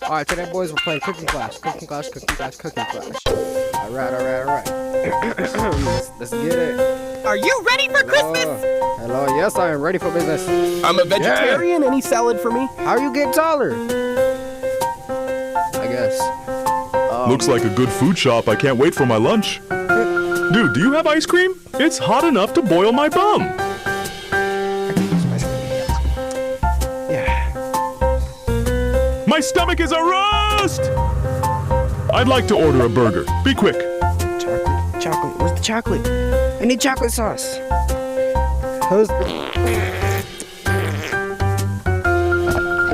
Alright, today, boys, we're playing Cooking Clash. Cooking Clash, Cooking Clash, Cooking Clash. Alright. let's get it. Are you ready for Christmas? Hello, yes, I am ready for business. I'm a vegetarian. Any salad for me? How you get taller? I guess. Looks like a good food shop. I can't wait for my lunch. Dude, do you have ice cream? It's hot enough to boil my bum. Yeah. My stomach is a roast! I'd like to order a burger. Be quick. Chocolate. Where's the chocolate? I need chocolate sauce. There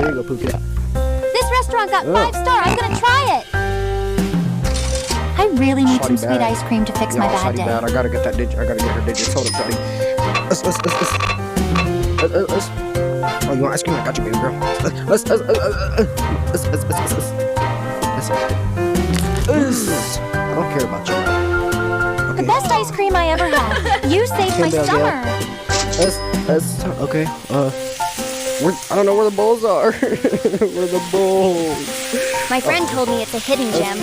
you go, Pookie. This restaurant got 5-star. I'm gonna try it. I really need some sweet ice cream to fix my bad day. I gotta get that digit. I gotta get her digits. Hold up, buddy. Oh, you want ice cream? I got you, baby girl. I don't care about you. The best ice cream I ever had. You saved my summer. Okay. I don't know where the bowls are. Where the bowls? My friend told me it's a hidden gem.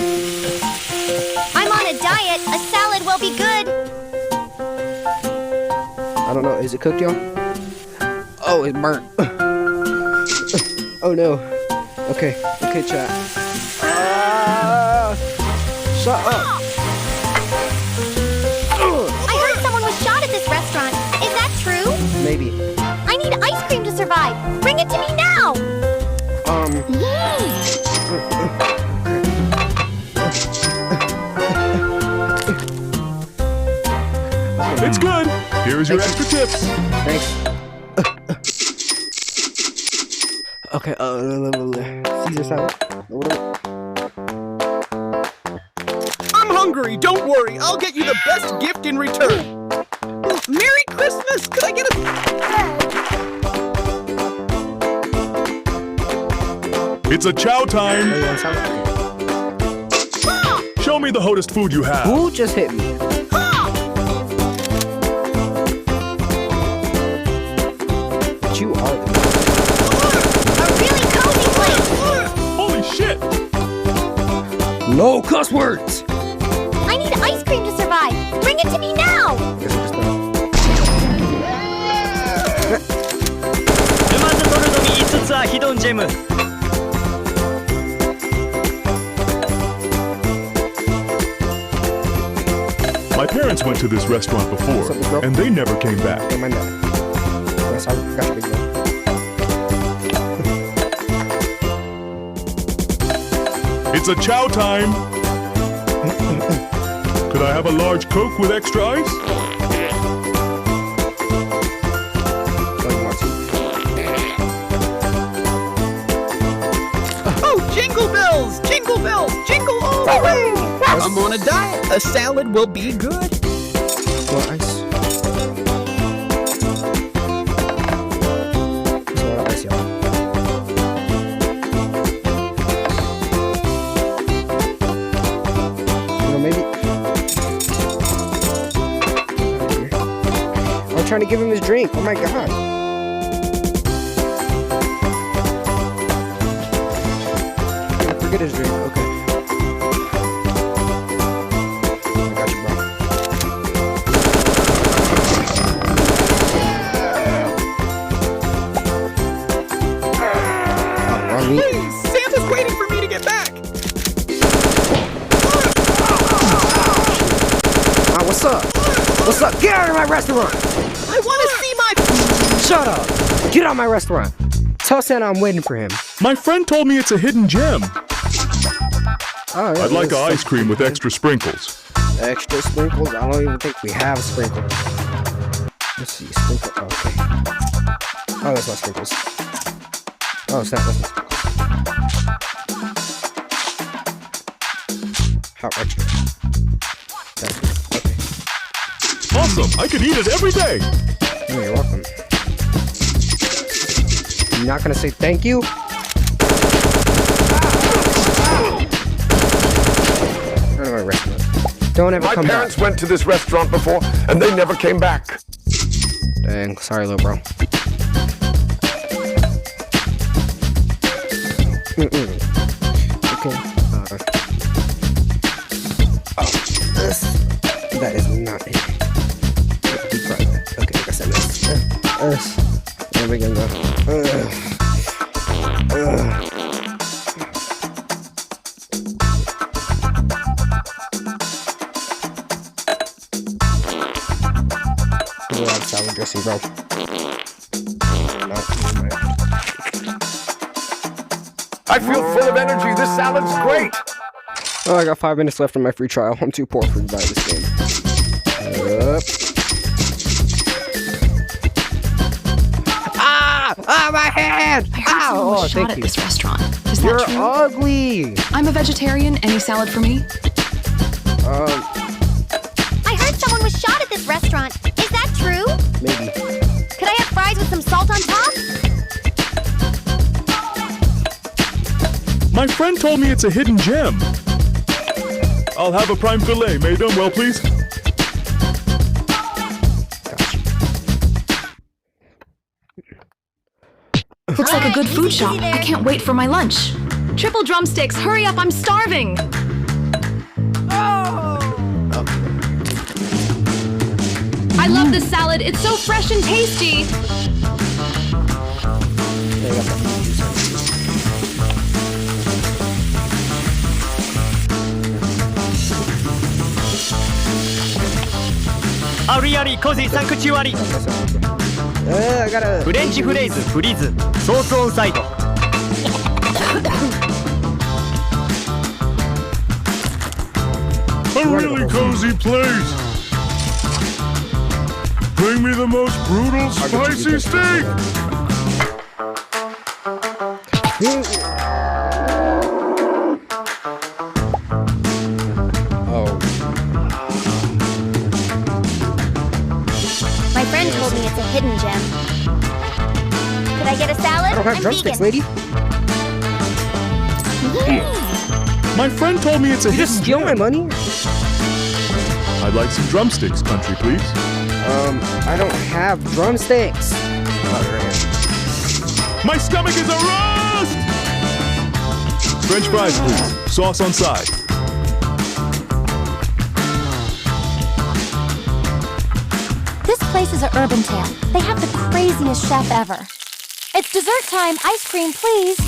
I'm on a diet. A salad will be good. I don't know. Is it cooked, y'all? Oh, it's burnt. Oh no. Okay, chat. Shut up. I heard someone was shot at this restaurant. Is that true? Maybe. I need ice cream to survive. Bring it to me now. It's good. Here's your extra tips. Thanks. Okay, Caesar salad. I'm hungry. Don't worry. I'll get you the best gift in return. Merry Christmas. Could I get a... It's a chow time. Show me the hottest food you have. Who just hit me? But you are the... A really cozy place. Holy shit! No cuss words! I need ice cream to survive. Bring it to me now. My parents went to this restaurant before, and they never came back. Don't mind that. Yes, I got you, big girl. It's a chow time. Could I have a large Coke with extra ice? Oh, jingle bells! Jingle bells! Jingle all the way! I'm on a diet. A salad will be good. More ice. There's a lot of ice, y'all. You know, maybe... I'm trying to give him his drink. Oh my god. Forget his drink. Okay. Please, Santa's waiting for me to get back. What's up? What's up? Get out of my restaurant! I want to see my... Shut up! Get out of my restaurant! Tell Santa I'm waiting for him. My friend told me it's a hidden gem. Oh, yeah, I'd like an ice cream with extra sprinkles. Extra sprinkles? I don't even think we have sprinkles. Let's see, sprinkle. Okay. Oh, that's not sprinkles. Oh, it's not. That's not sprinkles. Hot extra. That's good. Okay. Awesome! I could eat it every day. Oh, you're welcome. You're not gonna say thank you? Don't ever come back. My parents went to this restaurant before, and they never came back. Dang, sorry, little bro. Okay. That is not it. Deep fry that. Okay, I guess that makes. There we go. Salad dressing, bro. I feel full of energy. This salad's great. Oh, I got 5 minutes left on my free trial. I'm too poor for to buy this game. Ah, my hand! I heard someone was shot at this restaurant. Is that true? You're ugly. I'm a vegetarian. Any salad for me? I heard someone was shot at this restaurant. Is that true? Maybe. Could I have fries with some salt on top? My friend told me it's a hidden gem. I'll have a prime fillet made done well, please. Looks like a good food shop. I can't wait for my lunch. Triple drumsticks. Hurry up, I'm starving. I love this salad. It's so fresh and tasty.ありありコジーサンクチュアリ I gotta. フレンチフレーズフリーズソースオンサイド A really cozy place. Bring me the most brutal spicy steak. My friend told me it's a hidden gem. Could I get a salad? I don't have I'm drumsticks, vegan. lady. My friend told me it's a You just steal my money? I'd like some drumsticks, country, please. I don't have drumsticks. My stomach is a roast! French fries, please. Sauce on side. This place is an urban tale. They have the craziest chef ever. It's dessert time. Ice cream, please.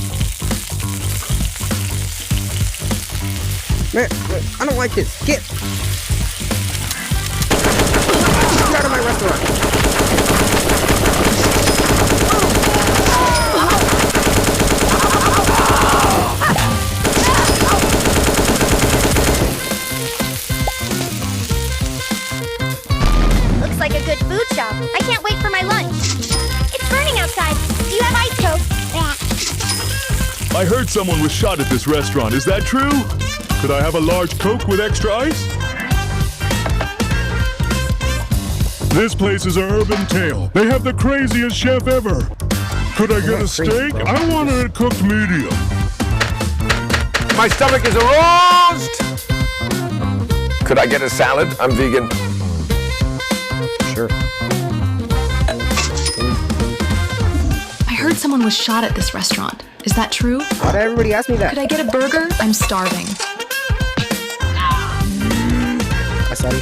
Man, I don't like this. Get out of my restaurant. Looks like a good food shop. I can't wait for my lunch. It's burning outside. Do you have ice Coke? I heard someone was shot at this restaurant. Is that true? Could I have a large Coke with extra ice? This place is an urban tale. They have the craziest chef ever. Could I get a steak? I wanted it cooked medium. My stomach is a roast. Could I get a salad? I'm vegan. Sure. I heard someone was shot at this restaurant. Is that true? Why did everybody ask me that? Could I get a burger? I'm starving. Sorry.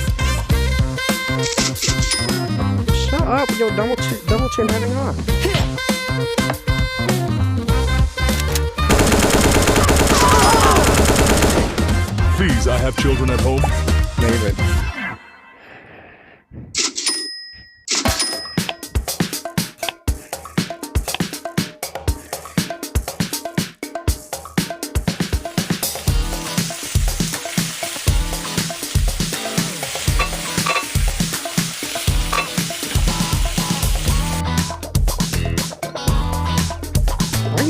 Shut up with your double chin having on. Please, I have children at home. David.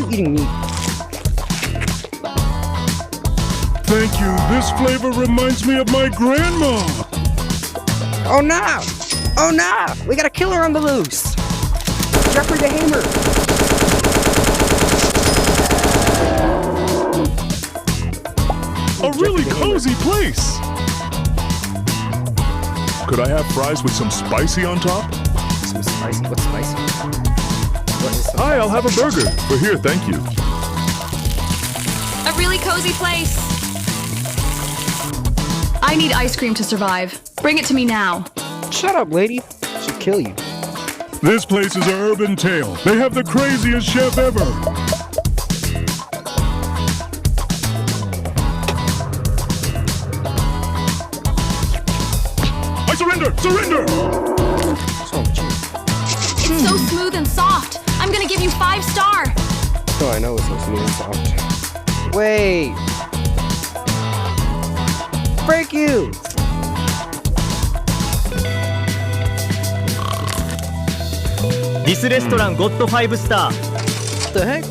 Eating meat. Thank you. This flavor reminds me of my grandma. Oh no! Oh no! We got a killer on the loose! Jeffrey the Hammer! A really cozy place. Could I have fries with some spicy on top? Some spicy? What's spicy? What is Hi, I'll have a burger. For here, thank you. really cozy place. I need ice cream to survive. Bring it to me now. Shut up, lady. She'll kill you. This place is Urban Tale. They have the craziest chef ever. I surrender! Surrender! It's so smooth and soft. I'm gonna give you 5-star. Oh, I know it's so smooth and soft. Wait. Break you! This restaurant got 5 star. What the heck?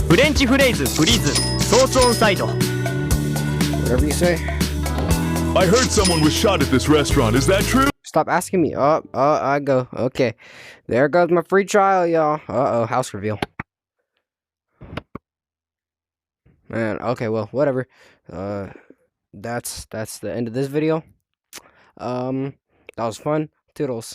French phrase, please. Sauce on side. Whatever you say. I heard someone was shot at this restaurant. Is that true? Stop asking me. I go. Okay. There goes my free trial, y'all. Uh-oh, house reveal. Man, okay, well, whatever. That's the end of this video. That was fun. Toodles.